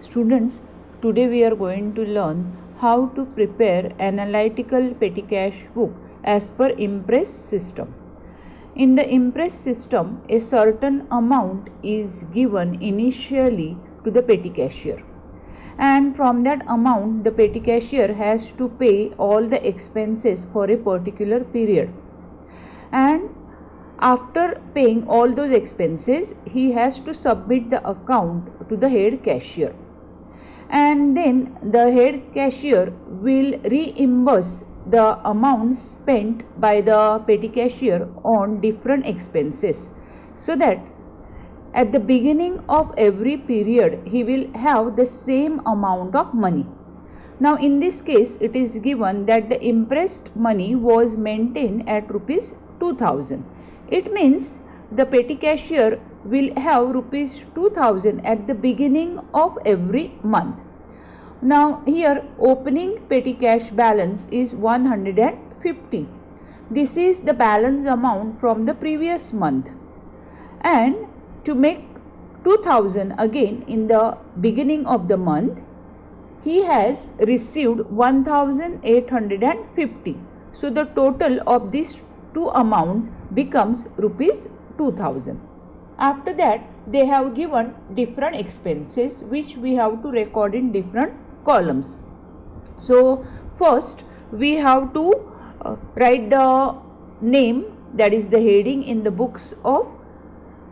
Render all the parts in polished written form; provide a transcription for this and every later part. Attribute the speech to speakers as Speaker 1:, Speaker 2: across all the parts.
Speaker 1: Students, today we are going to learn how to prepare analytical petty cash book as per Impress system. In the Impress system, a certain amount is given initially to the petty cashier, and from that amount the petty cashier has to pay all the expenses for a particular period, and after paying all those expenses he has to submit the account to the head cashier, and then the head cashier will reimburse the amount spent by the petty cashier on different expenses, so that at the beginning of every period he will have the same amount of money. Now in this case it is given that the impressed money was maintained at rupees 2000. It means the petty cashier will have rupees 2000 at the beginning of every month. Now here opening petty cash balance is 150. This is the balance amount from the previous month, and to make 2000 again in the beginning of the month he has received 1850. So the total of these two amounts becomes rupees 2000. After that they have given different expenses which we have to record in different columns. So first we have to write the name, that is the heading in the books of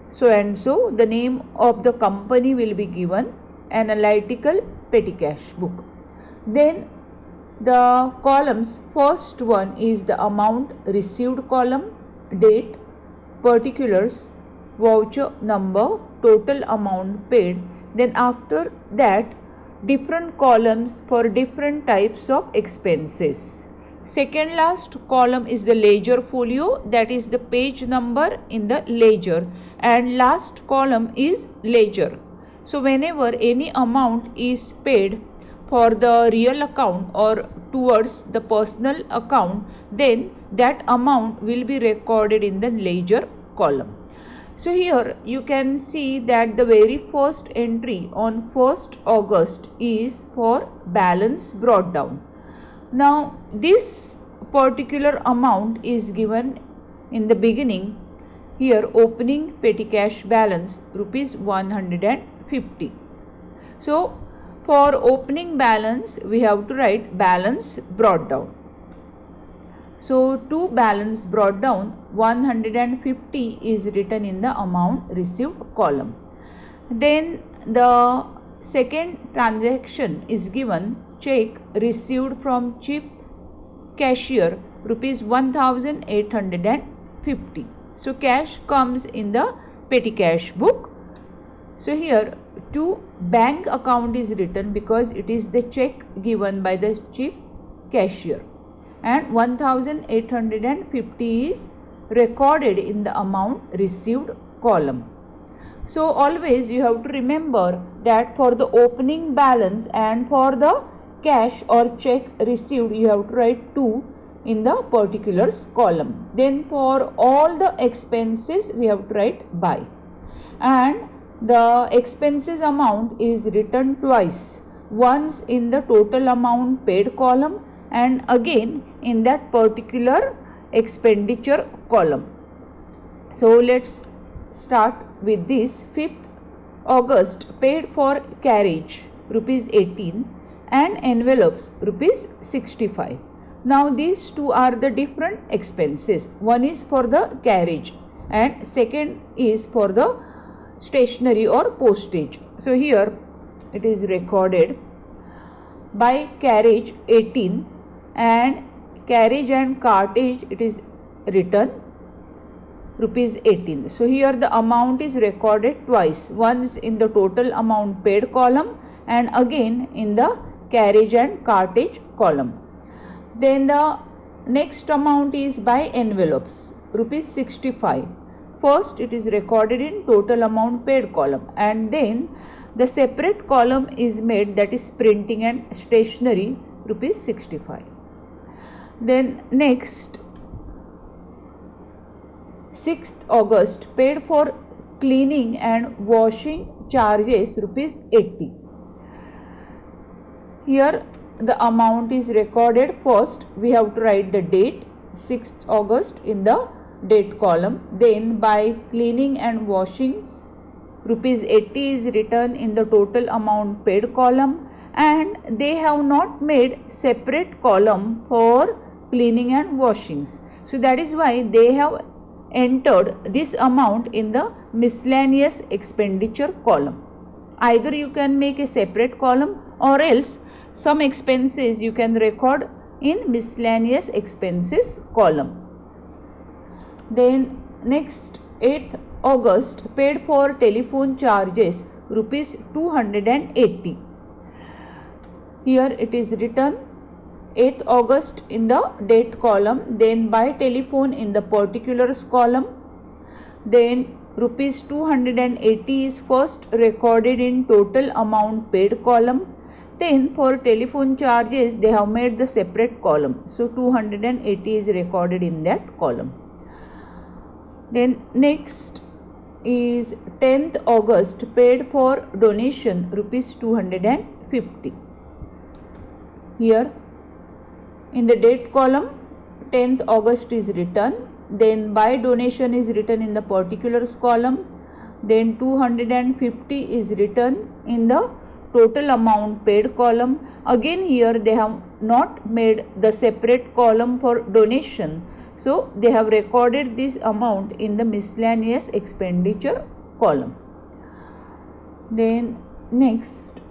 Speaker 1: so and so. The name of the company will be given, analytical petty cash book. Then the columns, first one is the amount received column, date, particulars, voucher number, total amount paid. Then after that different columns for different types of expenses. Second last column is the ledger folio, that is the page number in the ledger, and last column is ledger. So whenever any amount is paid for the real account or towards the personal account, then that amount will be recorded in the ledger column. So here you can see that the very first entry on 1st August is for balance brought down. Now this particular amount is given in the beginning. Here opening petty cash balance rupees 150. So for opening balance we have to write balance brought down. So to balance brought down 150 is written in the amount received column. Then the second transaction is given, check received from chief cashier rupees 1850. So cash comes in the petty cash book. So here to bank account is written because it is the check given by the chief cashier, and 1850 is recorded in the amount received column. So always you have to remember that for the opening balance and for the cash or check received you have to write 2 in the particulars column. Then for all the expenses we have to write by, and the expenses amount is written twice, once in the total amount paid column and again in that particular expenditure column. So let's start with this. 5th August paid for carriage rupees 18 and envelopes rupees 65. Now these two are the different expenses. One is for the carriage and second is for the stationery or postage. So here it is recorded by carriage 18 and carriage and cartage it is written rupees 18. So here the amount is recorded twice, once in the total amount paid column and again in the carriage and cartage column. Then the next amount is by envelopes rupees 65. First it is recorded in total amount paid column, and then the separate column is made, that is printing and stationery rupees 65. Then next 6th August paid for cleaning and washing charges rupees 80. Here the amount is recorded. First we have to write the date 6th August in the date column. Then by cleaning and washings rupees 80 is written in the total amount paid column, and they have not made separate column for cleaning and washings. So that is why they have entered this amount in the miscellaneous expenditure column. Either you can make a separate column, or else some expenses you can record in miscellaneous expenses column. Then next, 8th August paid for telephone charges rupees 280. Here it is written 8th August in the date column, then by telephone in the particulars column. Then rupees 280 is first recorded in total amount paid column. Then for telephone charges they have made the separate column. So 280 is recorded in that column. Then next is 10th August paid for donation rupees 250. Here in the date column 10th August is written, then by donation is written in the particulars column, then 250 is written in the total amount paid column. Again here they have not made the separate column for donation, so they have recorded this amount in the miscellaneous expenditure column. Then next,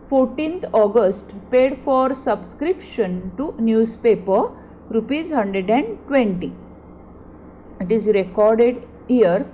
Speaker 1: 14th August paid for subscription to newspaper rupees 120. It is recorded here.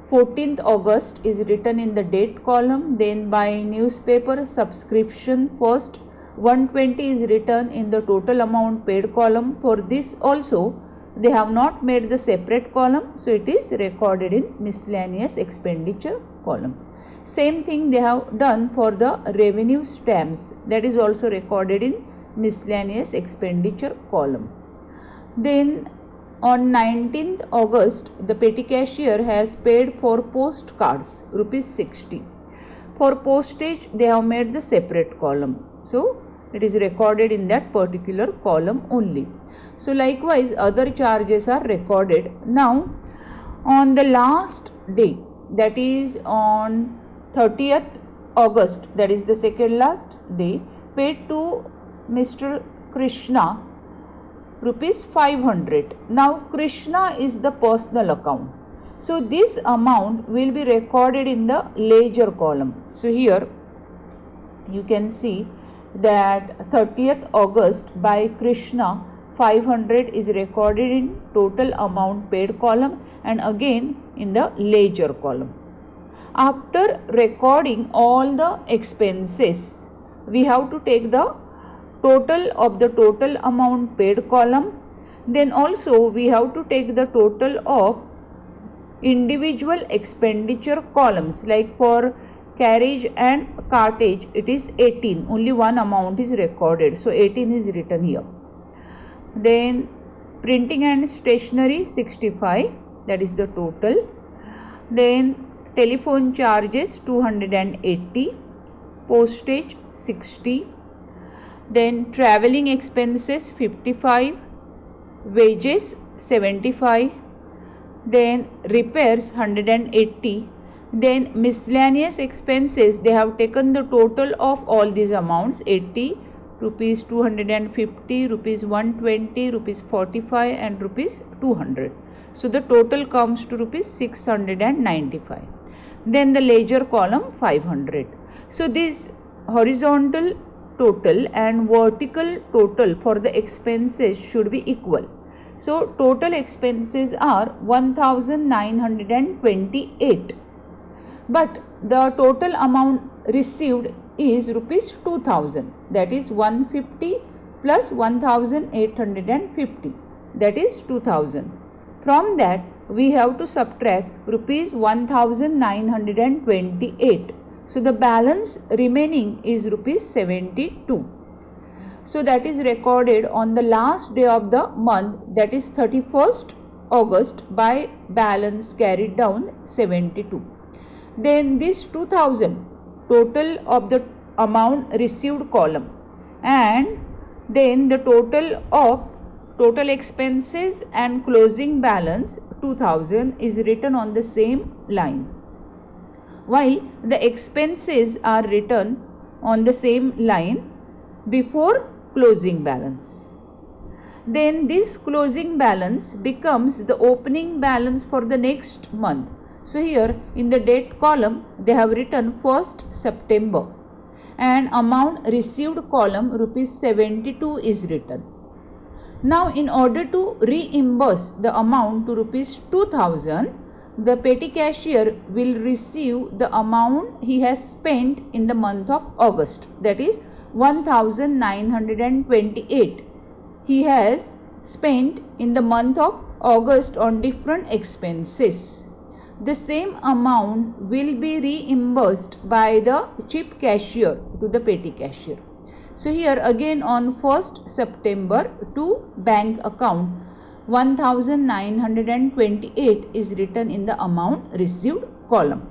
Speaker 1: 14th August is written in the date column, then by newspaper subscription first 120 is written in the total amount paid column. For this also they have not made the separate column, so it is recorded in miscellaneous expenditure column. Same thing they have done for the revenue stamps, that is also recorded in miscellaneous expenditure column. Then on 19th August the petty cashier has paid for postcards rupees 60. For postage they have made the separate column, so it is recorded in that particular column only. So likewise other charges are recorded. Now on the last day, that is on 30th August, that is the second last day, paid to Mr. Krishna rupees 500. Now Krishna is the personal account, so this amount will be recorded in the ledger column. So here you can see that 30th August by Krishna 500 is recorded in total amount paid column and again in the ledger column. After recording all the expenses, we have to take the total of the total amount paid column. Then also we have to take the total of individual expenditure columns, like for carriage and cartage it is 18, only one amount is recorded, so 18 is written here. Then printing and stationery 65, that is the total. Then telephone charges 280, postage 60, then travelling expenses 55, wages 75, then repairs 180, then miscellaneous expenses they have taken the total of all these amounts 80, rupees 250, rupees 120, rupees 45 and rupees 200. So the total comes to rupees 695. Then the ledger column 500. So this horizontal total and vertical total for the expenses should be equal. So total expenses are 1928, but the total amount received is rupees 2000, that is 150 plus 1850, that is 2000. From that we have to subtract rupees 1928. So the balance remaining is rupees 72. So that is recorded on the last day of the month, that is 31st August by balance carried down 72. Then this 2000 total of the amount received column, and then the total expenses and closing balance 2000 is written on the same line, while the expenses are written on the same line before closing balance. Then this closing balance becomes the opening balance for the next month. So here in the date column they have written 1st September, and amount received column ₹72 is written. Now in order to reimburse the amount to ₹2000, the petty cashier will receive the amount he has spent in the month of August, that is 1928 he has spent in the month of August on different expenses. The same amount will be reimbursed by the chief cashier to the petty cashier. So here again on 1st September to bank account 1928 is written in the amount received column.